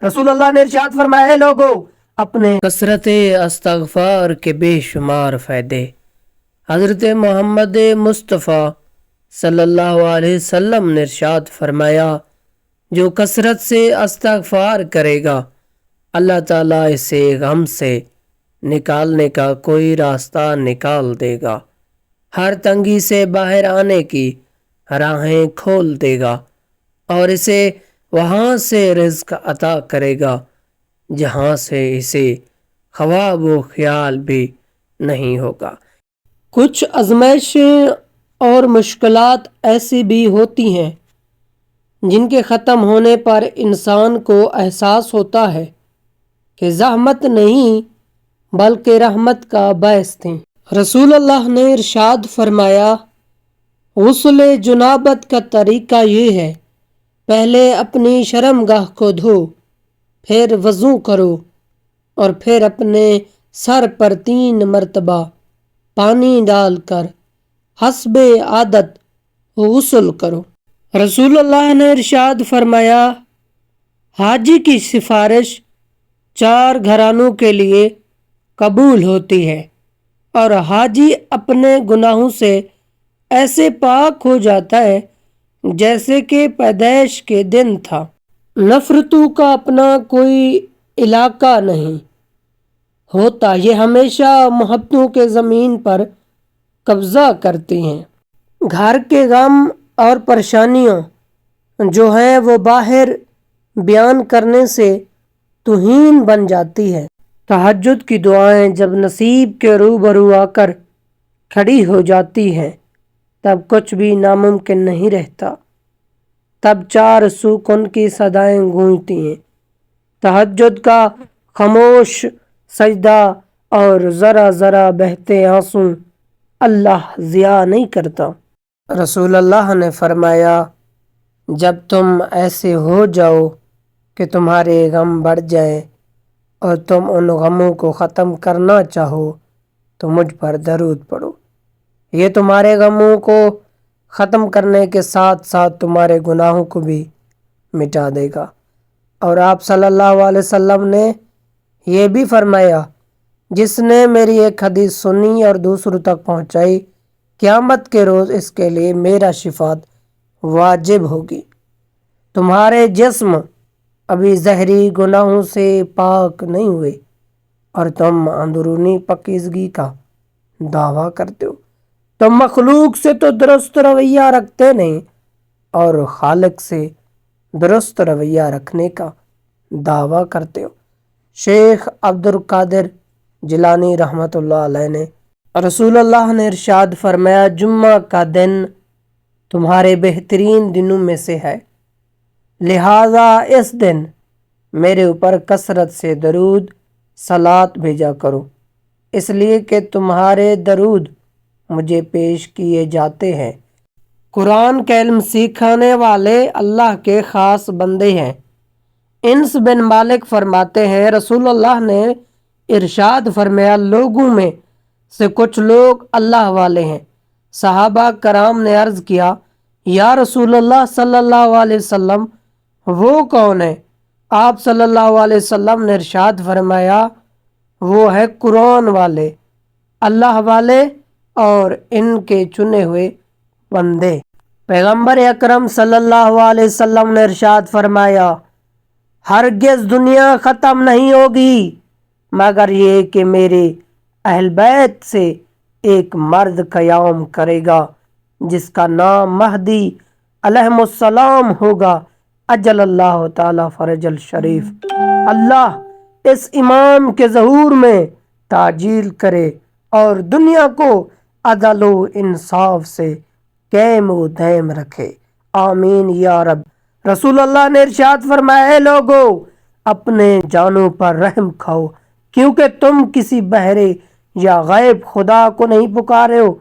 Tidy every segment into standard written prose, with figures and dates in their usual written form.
رسول اللہ نے ارشاد فرمایا، اے لوگو اپنے کثرت استغفار کے بے شمار فائدے۔ حضرت محمد مصطفیٰ صلی اللہ علیہ وسلم نے ارشاد فرمایا، جو کثرت سے استغفار کرے گا اللہ تعالیٰ اسے غم سے نکالنے کا کوئی راستہ نکال دے گا، ہر تنگی سے باہر آنے کی راہیں کھول دے گا، اور اسے وہاں سے رزق عطا کرے گا جہاں سے اسے خواب و خیال بھی نہیں ہوگا۔ کچھ آزمائشیں اور مشکلات ایسی بھی ہوتی ہیں جن کے ختم ہونے پر انسان کو احساس ہوتا ہے کہ زحمت نہیں بلکہ رحمت کا باعث تھیں۔ رسول اللہ نے ارشاد فرمایا، غسل جنابت کا طریقہ یہ ہے، پہلے اپنی شرمگاہ کو دھو، پھر وضو کرو، اور پھر اپنے سر پر 3 مرتبہ پانی ڈال کر حسب عادت غسل کرو۔ رسول اللہ نے ارشاد فرمایا، حاجی کی سفارش 4 گھرانوں کے لیے قبول ہوتی ہے، اور حاجی اپنے گناہوں سے ایسے پاک ہو جاتا ہے جیسے کہ پیدائش کے دن تھا۔ نفرتوں کا اپنا کوئی علاقہ نہیں ہوتا، یہ ہمیشہ محبتوں کے زمین پر قبضہ کرتی ہیں۔ گھر کے غم اور پریشانیاں جو ہیں وہ باہر بیان کرنے سے توہین بن جاتی ہے۔ تہجد کی دعائیں جب نصیب کے روبرو آ کر کھڑی ہو جاتی ہیں تب کچھ بھی ناممکن نہیں رہتا، تب 4 سکون کی صدائیں گونجتی ہیں۔ تہجد کا خاموش سجدہ اور ذرا ذرا بہتے آنسو اللہ ضیاء نہیں کرتا۔ رسول اللہ نے فرمایا، جب تم ایسے ہو جاؤ کہ تمہارے غم بڑھ جائیں اور تم ان غموں کو ختم کرنا چاہو تو مجھ پر درود پڑھو، یہ تمہارے غموں کو ختم کرنے کے ساتھ ساتھ تمہارے گناہوں کو بھی مٹا دے گا۔ اور آپ صلی اللہ علیہ وسلم نے یہ بھی فرمایا، جس نے میری ایک حدیث سنی اور دوسروں تک پہنچائی، قیامت کے روز اس کے لیے میرا شفاعت واجب ہوگی۔ تمہارے جسم ابھی ظاہری گناہوں سے پاک نہیں ہوئے اور تم اندرونی پاکیزگی کا دعویٰ کرتے ہو۔ تم مخلوق سے تو درست رویہ رکھتے نہیں اور خالق سے درست رویہ رکھنے کا دعویٰ کرتے ہو۔ شیخ عبد القادر جیلانی رحمۃ اللہ علیہ نے رسول اللہ نے ارشاد فرمایا، جمعہ کا دن تمہارے بہترین دنوں میں سے ہے، لہذا اس دن میرے اوپر کثرت سے درود صلات بھیجا کرو، اس لیے کہ تمہارے درود مجھے پیش کیے جاتے ہیں۔ قرآن کا علم سکھانے والے اللہ کے خاص بندے ہیں۔ انس بن مالک فرماتے ہیں، رسول اللہ نے ارشاد فرمایا، لوگوں میں سے کچھ لوگ اللہ والے ہیں۔ صحابہ کرام نے عرض کیا، یا رسول اللہ صلی اللہ علیہ وسلم وہ کون ہے؟ آپ صلی اللہ علیہ وسلم نے ارشاد فرمایا، وہ ہے قرآن والے، اللہ والے اور ان کے چنے ہوئے بندے۔ پیغمبر اکرم صلی اللہ علیہ وسلم نے ارشاد فرمایا، ہرگز دنیا ختم نہیں ہوگی مگر یہ کہ میرے اہل بیت سے ایک مرد قیام کرے گا جس کا نام مہدی علیہ السلام ہوگا، اجل اللہ تعالی فرج الشریف۔ اللہ اس امام کے ظہور میں تعجیل کرے اور دنیا کو عدل و انصاف سے قائم و دائم رکھے، آمین یا رب۔ رسول اللہ نے ارشاد فرمایا، اے لوگو اپنے جانوں پر رحم کھاؤ، کیونکہ تم کسی بہرے یا غائب خدا کو نہیں پکارے ہو،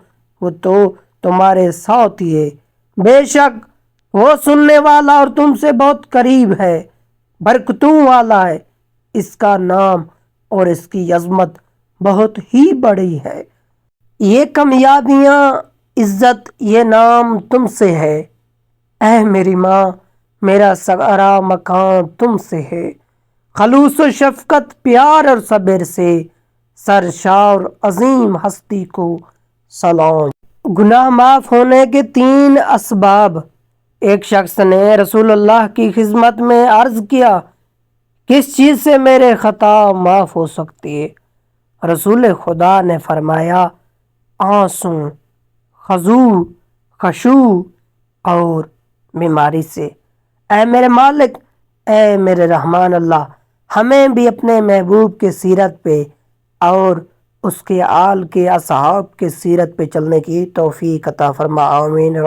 وہ تو تمہارے ساتھ ہی ہے، بے شک وہ سننے والا اور تم سے بہت قریب ہے، برکتوں والا ہے، اس کا نام اور اس کی عظمت بہت ہی بڑی ہے، یہ کامیابیاں عزت یہ نام تم سے ہے، اے میری ماں میرا سارا مکان تم سے ہے، خلوص و شفقت، پیار اور صبر سے سرشار عظیم ہستی کو سلام۔ گناہ معاف ہونے کے 3 اسباب۔ ایک شخص نے رسول اللہ کی خدمت میں عرض کیا، کس چیز سے میرے خطا معاف ہو سکتی ہے؟ رسول خدا نے فرمایا، آنسو، خشوع اور بیماری سے۔ اے میرے مالک، اے میرے رحمان اللہ، ہمیں بھی اپنے محبوب کے سیرت پہ اور اس کے آل کے اصحاب کے سیرت پہ چلنے کی توفیق عطا فرما، آمین۔